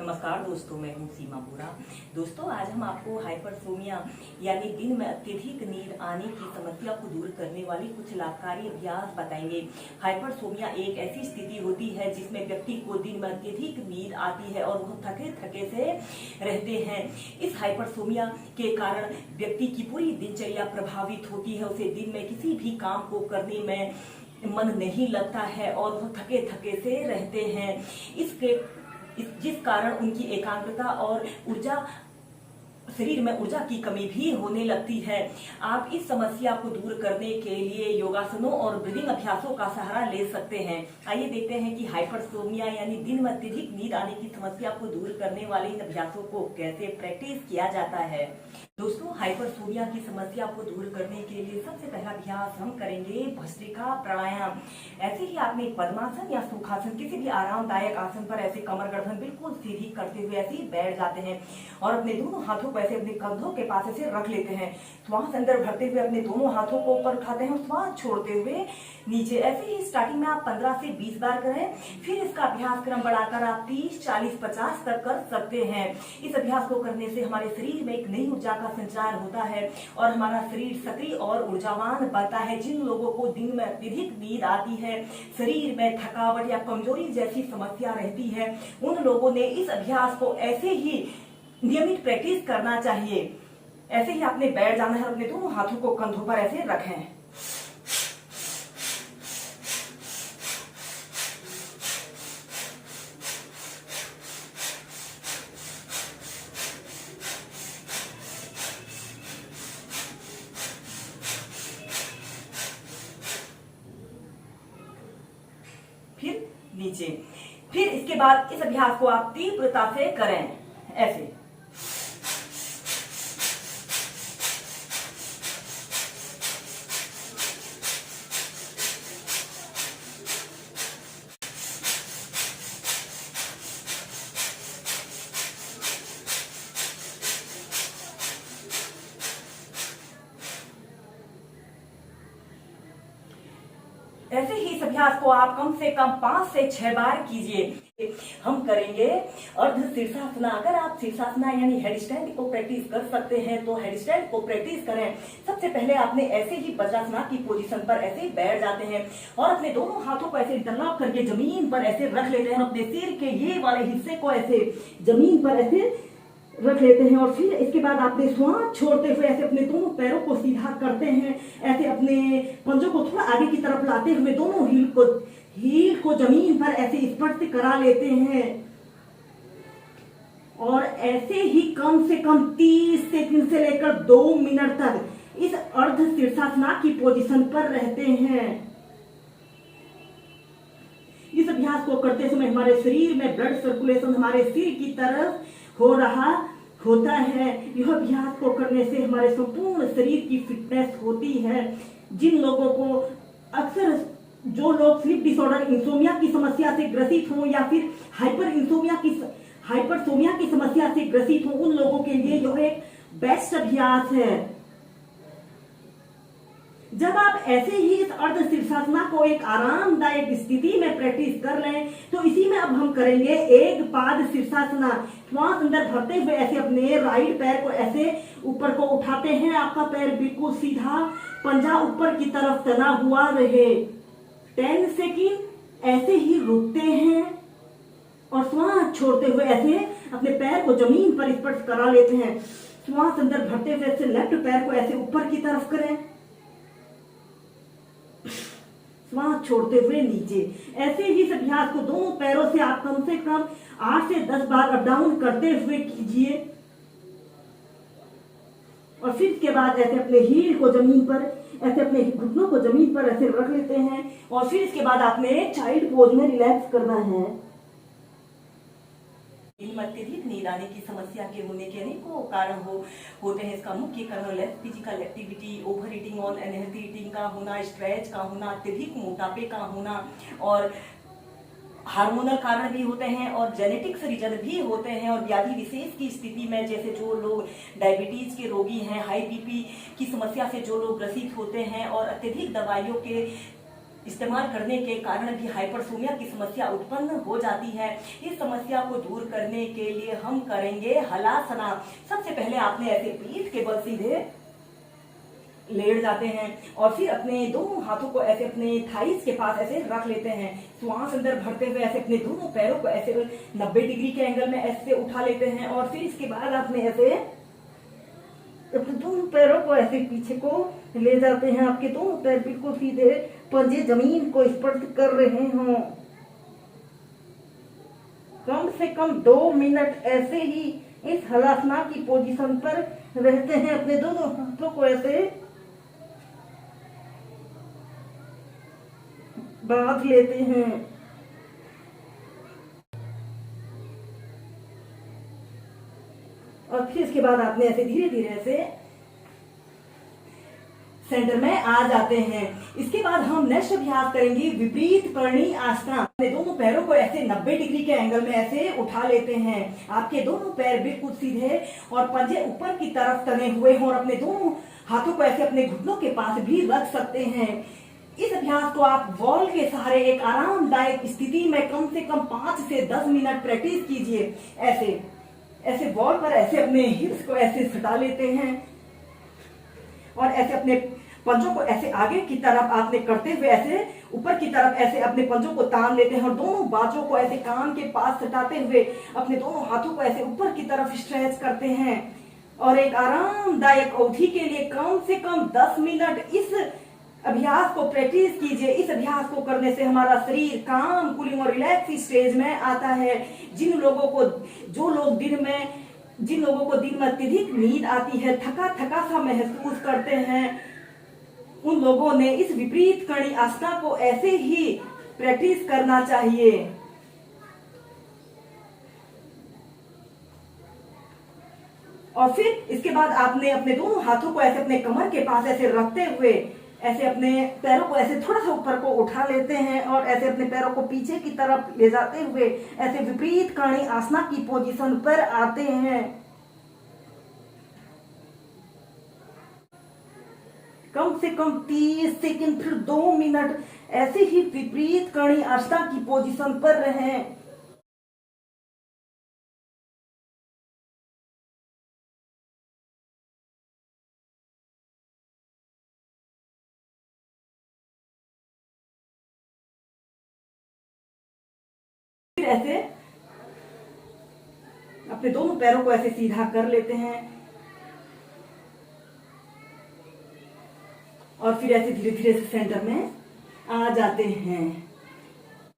नमस्कार दोस्तों, मैं हूं सीमा बोरा। दोस्तों, आज हम आपको हाइपरसोमिया यानी दिन में अत्यधिक नींद आने की समस्या को दूर करने वाली कुछ लाभकारी अभ्यास बताएंगे। हाइपरसोमिया एक ऐसी स्थिति होती है जिसमें व्यक्ति को दिन में अत्यधिक नींद आती है और वह थके थके से रहते हैं। इस हाइपरसोमिया के कारण व्यक्ति की पूरी दिनचर्या प्रभावित होती है। उसे दिन में किसी भी काम को करने में मन नहीं लगता है और वह थके थके से रहते हैं। जिस कारण उनकी एकाग्रता और शरीर में ऊर्जा की कमी भी होने लगती है। आप इस समस्या को दूर करने के लिए योगासनों और ब्रीदिंग अभ्यासों का सहारा ले सकते हैं। आइए देखते हैं कि हाइपरसोमिया यानी दिन में अत्यधिक नींद आने की समस्या को दूर करने वाले इन अभ्यासों को कैसे प्रैक्टिस किया जाता है। दोस्तों, हाइपरसोमिया की समस्या को दूर करने के लिए सबसे पहला अभ्यास हम करेंगे भस्त्रिका प्राणायाम। ऐसे ही आपने पद्मासन या सुखासन किसी भी आरामदायक आसन पर ऐसे कमर गर्दन बिल्कुल सीधी करते हुए ऐसे ही बैठ जाते हैं और अपने दोनों हाथों को ऐसे अपने कंधों के पास ऐसे रख लेते हैं। श्वास अंदर भरते हुए अपने दोनों हाथों को ऊपर उठाते हैं और श्वास छोड़ते हुए नीचे। ऐसे ही स्टार्टिंग में आप 15 से 20 बार करें, फिर इसका अभ्यास क्रम बढ़ाकर आप 30, 40, 50 तक कर सकते हैं। इस अभ्यास को करने से हमारे शरीर में एक नई ऊर्जा का संचार होता है और हमारा शरीर सक्रिय और ऊर्जावान बनता है। जिन लोगों को दिन में अत्यधिक नींद आती है, शरीर में थकावट या कमजोरी जैसी समस्या रहती है, उन लोगों ने इस अभ्यास को ऐसे ही नियमित प्रैक्टिस करना चाहिए। ऐसे ही आपने बैठ जाना है और अपने दोनों हाथों को कंधों पर ऐसे रखें। फिर नीचे। फिर इसके बाद इस अभ्यास को आप तीव्रता से करें, ऐसे। ऐसे ही इस अभ्यास को आप कम से कम 5 से 6 बार कीजिए। हम करेंगे अर्ध शीर्षासना। अगर आप शीर्षासना यानी हेड स्टैंड को प्रैक्टिस कर सकते हैं तो हेड स्टैंड को प्रैक्टिस करें। सबसे पहले आपने ऐसे ही वज्रासना की पोजीशन पर ऐसे बैठ जाते हैं और अपने दोनों हाथों को ऐसे डलाप करके जमीन पर ऐसे रख लेते हैं। अपने सिर के ये वाले हिस्से को ऐसे जमीन पर ऐसे रख लेते हैं और फिर इसके बाद आपने श्वास छोड़ते हुए ऐसे अपने दोनों पैरों को सीधा करते हैं। ऐसे अपने पंजों को थोड़ा आगे की तरफ लाते हुए दोनों हील को जमीन पर ऐसे स्पर्श करा लेते हैं और ऐसे ही कम से कम 30 सेकंड से लेकर 2 मिनट तक इस अर्ध शीर्षासना की पोजीशन पर रहते हैं। इस अभ्यास को करते समय हमारे शरीर में ब्लड सर्कुलेशन हमारे सिर की तरफ हो रहा होता है। यह अभ्यास को करने से हमारे संपूर्ण शरीर की फिटनेस होती है। जिन लोगों को अक्सर जो लोग स्लीप डिसऑर्डर इंसोमिया की समस्या से ग्रसित हो या फिर हाइपरसोमिया की समस्या से ग्रसित हो, उन लोगों के लिए यह एक बेस्ट अभ्यास है। जब आप ऐसे ही इस अर्ध शीर्षासना को एक आरामदायक स्थिति में प्रैक्टिस कर लें तो इसी में अब हम करेंगे एक पाद शीर्षासना। श्वास अंदर भरते हुए ऐसे अपने राइट पैर को ऐसे ऊपर को उठाते हैं। आपका पैर बिल्कुल सीधा, पंजा ऊपर की तरफ तना हुआ रहे। 10 सेकंड ऐसे ही रुकते हैं और श्वास छोड़ते हुए ऐसे अपने पैर को जमीन पर स्पर्श करा लेते हैं। श्वास अंदर भरते हुए ऐसे लेफ्ट पैर को ऐसे ऊपर की तरफ करें, श्वास छोड़ते हुए नीचे। ऐसे ही इस अभ्यास को दोनों पैरों से आप कम से कम 8 से 10 बार अप डाउन करते हुए कीजिए और फिर इसके बाद ऐसे अपने हील को जमीन पर ऐसे अपने घुटनों को जमीन पर ऐसे रख लेते हैं और फिर इसके बाद आपने चाइल्ड पोज में रिलैक्स करना है। अत्यधिक नींद आने की समस्या के होने के अनेकों कारण होते हैं। इसका मुख्य कारण फिजिकल एक्टिविटी, ओवर ईटिंग और अनहेल्थी ईटिंग का होना, स्ट्रेच का होना, अत्यधिक मोटापे का होना और हार्मोनल कारण भी होते हैं और जेनेटिक्स रीजन भी होते हैं। और व्याधि विशेष की स्थिति में जैसे जो लोग डायबिटीज के रोगी हैं, हाई बीपी की समस्या से जो लोग ग्रसित होते हैं और अत्यधिक दवाइयों के इस्तेमाल करने के कारण भी हाइपरसोमिया की समस्या उत्पन्न हो जाती है। इस समस्या को दूर करने के लिए हम करेंगे हलासना। सबसे पहले आपने ऐसे पीठ के बल सीधे लेट जाते हैं और फिर अपने दोनों हाथों को ऐसे अपने थाइस के पास ऐसे रख लेते हैं। श्वास अंदर भरते हुए ऐसे अपने दोनों पैरों को ऐसे 90 डिग्री के एंगल में ऐसे उठा लेते हैं और फिर इसके बाद आपने ऐसे अपने दोनों पैरों को ऐसे पीछे को ले जाते हैं। आपके दोनों पैर बिल्कुल सीधे, पंजे जमीन को स्पर्श कर रहे हों। कम से कम 2 मिनट ऐसे ही इस हलासना की पोजीशन पर रहते हैं। अपने दोनों हाथों को ऐसे बांध लेते हैं और फिर इसके बाद आपने ऐसे धीरे धीरे ऐसे सेंटर में आ जाते हैं। इसके बाद हम नेक्स्ट अभ्यास करेंगे विपरीत करणी आसना। अपने दोनों पैरों को ऐसे 90 डिग्री के एंगल में ऐसे उठा लेते हैं। आपके दोनों पैर बिल्कुल सीधे और पंजे ऊपर की तरफ तने हुए हों और अपने दोनों हाथों को ऐसे अपने घुटनों के पास भी रख सकते हैं। इस अभ्यास को आप वॉल के सहारे एक आरामदायक स्थिति में कम से कम 5 से 10 मिनट प्रैक्टिस कीजिए। ऐसे ऐसे वॉल पर ऐसे अपने हिप्स को ऐसे सटा लेते हैं और ऐसे अपने पंजों को ऐसे आगे की तरफ आपने करते हुए ऐसे ऊपर की तरफ ऐसे अपने पंजों को तान लेते हैं और दोनों बाजों को ऐसे कान के पास सटाते हुए अपने दोनों हाथों को ऐसे ऊपर की तरफ स्ट्रेच करते हैं और एक आरामदायक अवधि के लिए कम से कम 10 मिनट इस अभ्यास को प्रैक्टिस कीजिए। इस अभ्यास को करने से हमारा शरीर काम, कूलिंग और रिलैक्स स्टेज में आता है। जिन लोगों को दिन में अत्यधिक नींद आती है, थका सा महसूस करते हैं, उन लोगों ने इस विपरीत करणी आसना को ऐसे ही प्रैक्टिस करना चाहिए। और फिर इसके बाद आपने अपने दोनों हाथों को ऐसे अपने कमर के पास ऐसे रखते हुए ऐसे अपने पैरों को ऐसे थोड़ा सा ऊपर को उठा लेते हैं और ऐसे अपने पैरों को पीछे की तरफ ले जाते हुए ऐसे विपरीत करणी आसना की पोजीशन पर आते हैं। कम से कम 30 सेकंड फिर 2 मिनट ऐसे ही विपरीत करणी आसना की पोजीशन पर रहें। फिर ऐसे अपने दोनों पैरों को ऐसे सीधा कर लेते हैं और फिर ऐसे धीरे धीरे से सेंटर में आ जाते हैं।